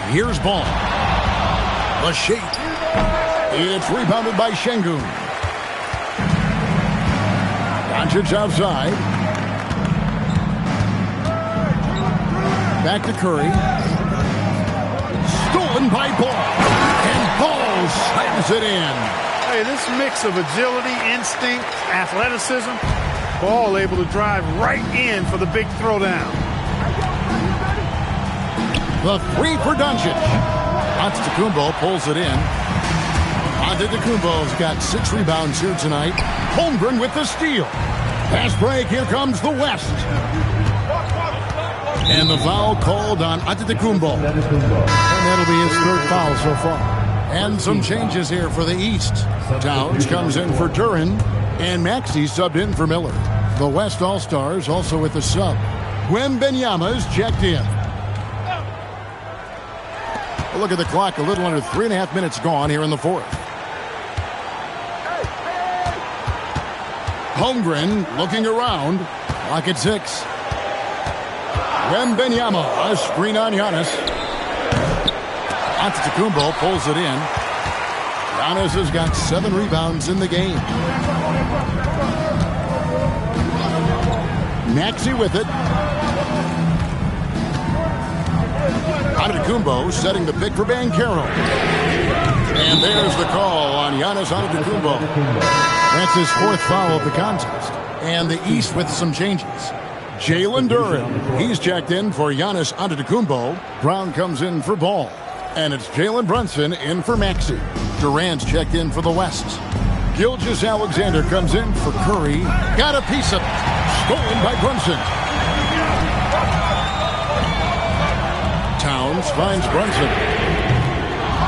Here's ball. The shape. It's rebounded by Şengün. Doncic outside. Back to Curry. Stolen by Ball. And Ball slams it in. Hey, this mix of agility, instinct, athleticism, Ball able to drive right in for the big throwdown. The three for Doncic. Antetokounmpo pulls it in. Antetokounmpo's got 6 rebounds here tonight. Holmgren with the steal. Pass break. Here comes the West. And the foul called on Antetokounmpo. And that'll be his 3rd foul so far. And some changes here for the East. Towns comes in for Duren. And Maxey subbed in for Miller. The West All-Stars also with the sub. Wembanyama's checked in. Look at the clock, a little under 3.5 minutes gone here in the 4th. Holmgren looking around. Clock at 6. Wembanyama, a screen on Giannis. Antetokounmpo pulls it in. Giannis has got 7 rebounds in the game. Maxey with it. Antetokounmpo setting the pick for Banchero. And there's the call on Giannis Antetokounmpo. That's his 4th foul of the contest. And the East with some changes. Jalen Duren, he's checked in for Giannis Antetokounmpo. Brown comes in for Ball. And it's Jalen Brunson in for Maxey. Durant's checked in for the West. Gilgeous-Alexander comes in for Curry. Got a piece of it. Stolen by Brunson. Towns finds Brunson.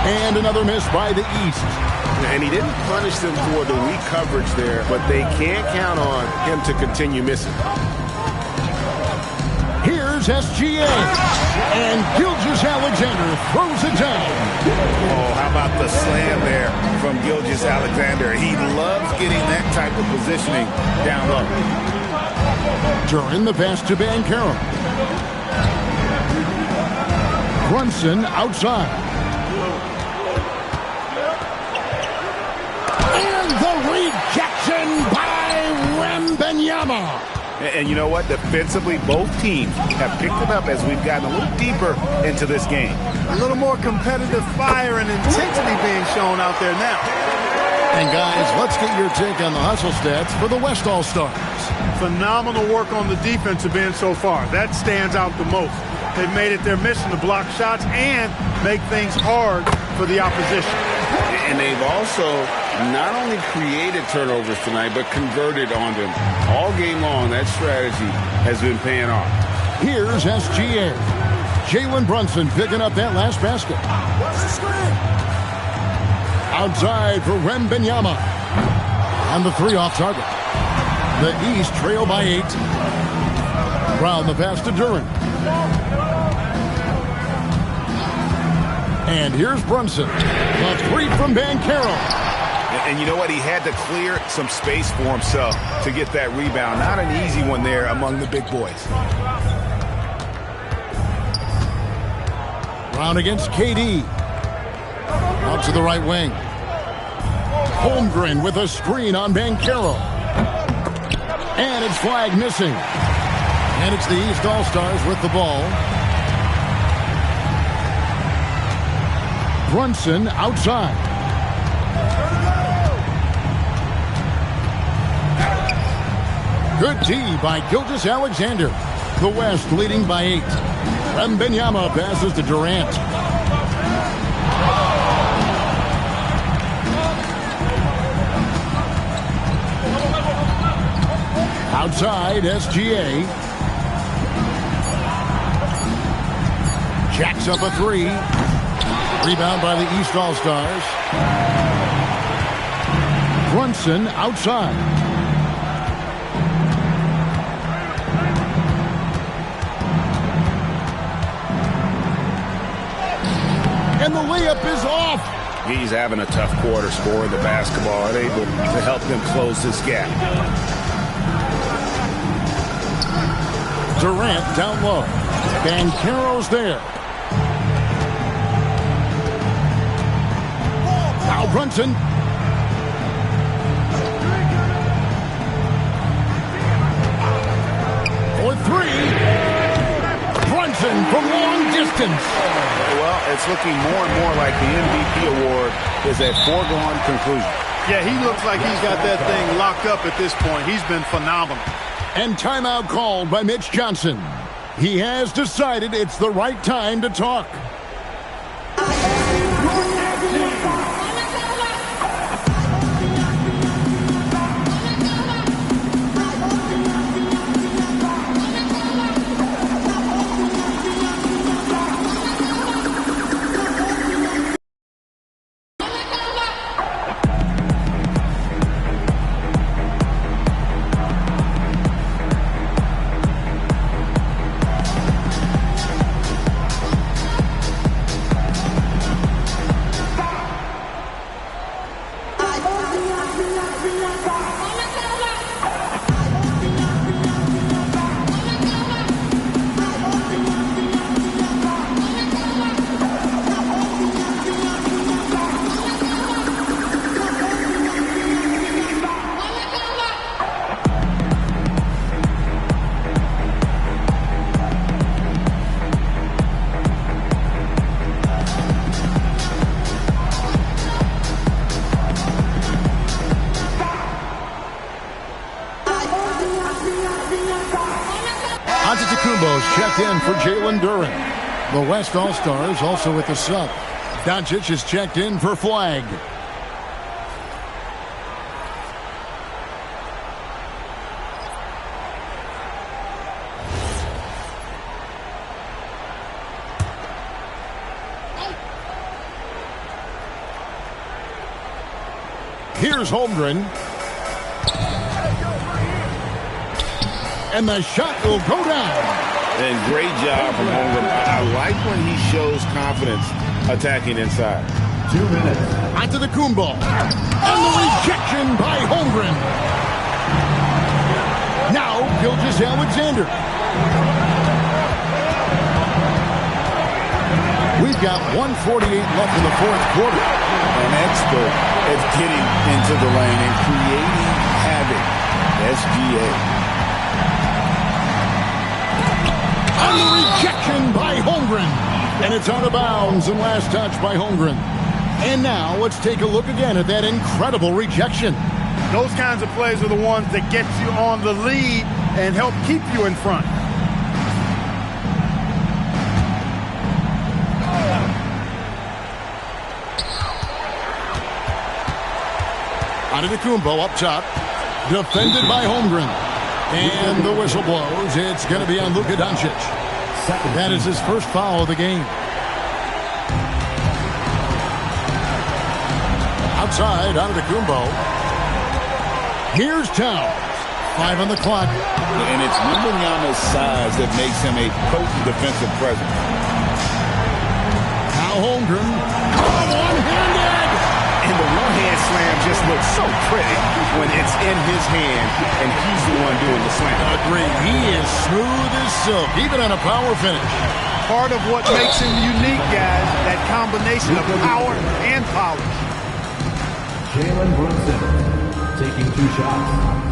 And another miss by the East. And he didn't punish them for the weak coverage there, but they can't count on him to continue missing. Here's SGA. And Gilgeous-Alexander throws it down. Oh, how about the slam there from Gilgeous-Alexander? He loves getting that type of positioning down low. During the pass to Banchero. Brunson outside. And the rejection by Wembanyama. And you know what? Defensively, both teams have picked it up as we've gotten a little deeper into this game. A little more competitive fire and intensity being shown out there now. And guys, let's get your take on the hustle stats for the West All-Stars. Phenomenal work on the defensive end so far. That stands out the most. They've made it their mission to block shots and make things hard for the opposition. And they've also not only created turnovers tonight, but converted on them. All game long, that strategy has been paying off. Here's SGA. Jalen Brunson picking up that last basket. Outside for Wembanyama. And the 3 off target. The East trail by 8. Brown the pass to Duren. And here's Brunson. The 3 from Banchero. And you know what? He had to clear some space for himself to get that rebound. Not an easy one there among the big boys. Brown against KD. Out to the right wing. Holmgren with a screen on Banchero. And it's flag missing. And it's the East All-Stars with the ball. Brunson outside. Good D by Gilgeous-Alexander. The West leading by 8. Wembanyama passes to Durant. Outside, SGA. Jacks up a 3. Rebound by the East All-Stars. Brunson outside. And the layup is off. He's having a tough quarter scoring the basketball and able to help them close this gap. Durant down low. Banchero's there. Now Brunson. For three. Brunson from long distance. Well, it's looking more and more like the MVP award is a foregone conclusion. Yeah, he looks like he's got that thing locked up at this point. He's been phenomenal. And timeout called by Mitch Johnson. He has decided it's the right time to talk. Antetokounmpo's checked in for Jalen Duren. The West All-Stars also with the sub. Doncic is checked in for Flag. Here's Holmgren. And the shot will go down. And great job from Holmgren. I like when he shows confidence attacking inside. 2 minutes. Antetokounmpo. And the rejection by Holmgren. Now Gilgeous-Alexander. We've got 1:48 left in the fourth quarter. An expert at getting into the lane and creating havoc. SGA. And the rejection by Holmgren. And it's out of bounds and last touch by Holmgren. And now let's take a look again at that incredible rejection. Those kinds of plays are the ones that get you on the lead and help keep you in front. Antetokounmpo up top. Defended by Holmgren. And the whistle blows. It's going to be on Luka Doncic. That is his first foul of the game. Outside, Antetokounmpo. Here's Towns. 5 on the clock. And it's Wembanyama's size that makes him a potent defensive presence. Now Holmgren. One-handed. And the one-hand slam just looks so pretty when it's in his hand and he's the one doing the slam. Agree. He is smooth as silk, even on a power finish. Part of what makes him unique, guys, that combination of power and polish. Jalen Brunson taking 2 shots.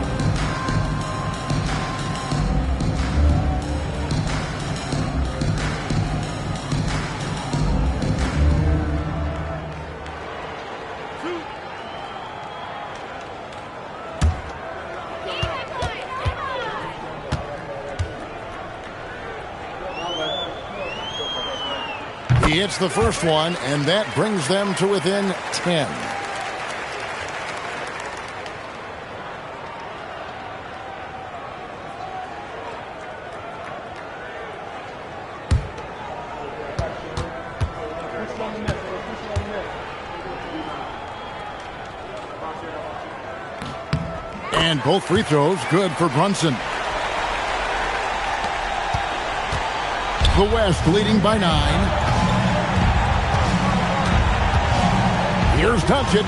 He hits the first one, and that brings them to within 10. And both free throws good for Brunson. The West leading by 9. Here's Doncic.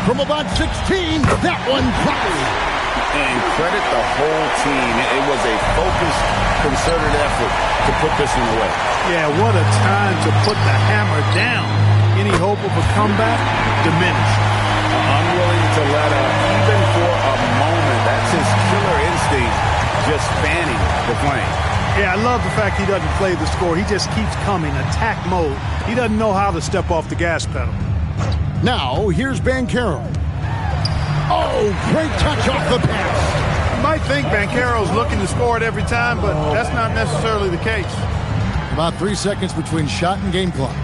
From about 16, that one dropped. And credit the whole team. It was a focused, concerted effort to put this one away. Yeah, what a time to put the hammer down. Any hope of a comeback diminished. Unwilling to let up, even for a moment. That's his killer instinct, just fanning the flame. Yeah, I love the fact he doesn't play the score. He just keeps coming, attack mode. He doesn't know how to step off the gas pedal. Now, here's Banchero. Oh, great touch off the pass. You might think Banchero's looking to score it every time, but that's not necessarily the case. About 3 seconds between shot and game clock.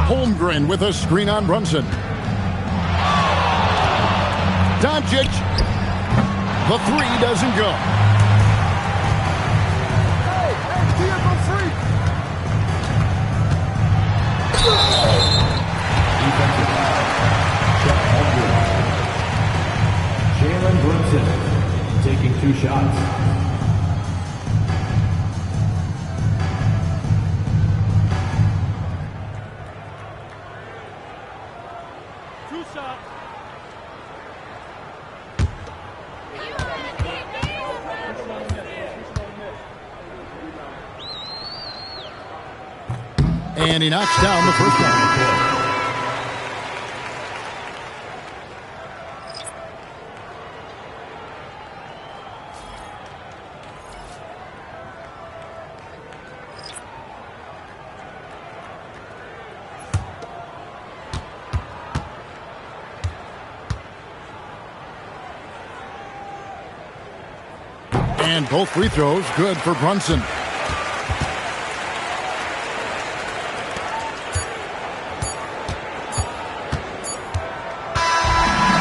Holmgren with a screen on Brunson. Doncic. The three doesn't go. Defensive foul. Chet Holmgren. Jalen Brunson taking 2 shots. And he knocks down the first one. And both free throws good for Brunson.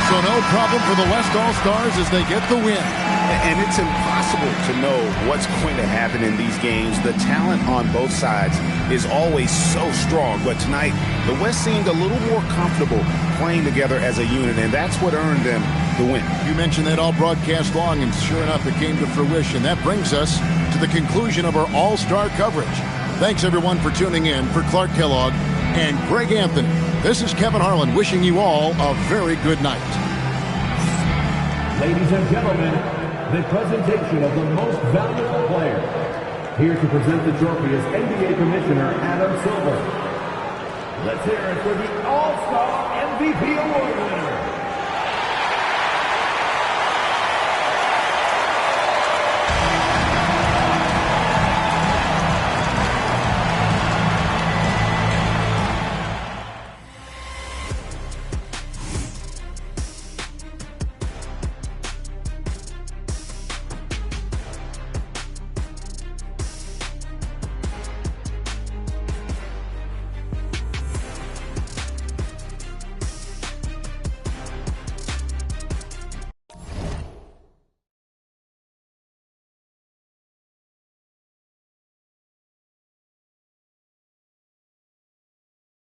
So no problem for the West All-Stars as they get the win. And it's impossible to know what's going to happen in these games. The talent on both sides is always so strong. But tonight, the West seemed a little more comfortable playing together as a unit, and that's what earned them the win. You mentioned that all broadcast long, and sure enough, it came to fruition. That brings us to the conclusion of our All-Star coverage. Thanks, everyone, for tuning in. For Clark Kellogg and Greg Anthony, this is Kevin Harlan wishing you all a very good night. Ladies and gentlemen, the presentation of the most valuable player. Here to present the trophy is NBA Commissioner Adam Silver. Let's hear it for the All-Star MVP Award winner.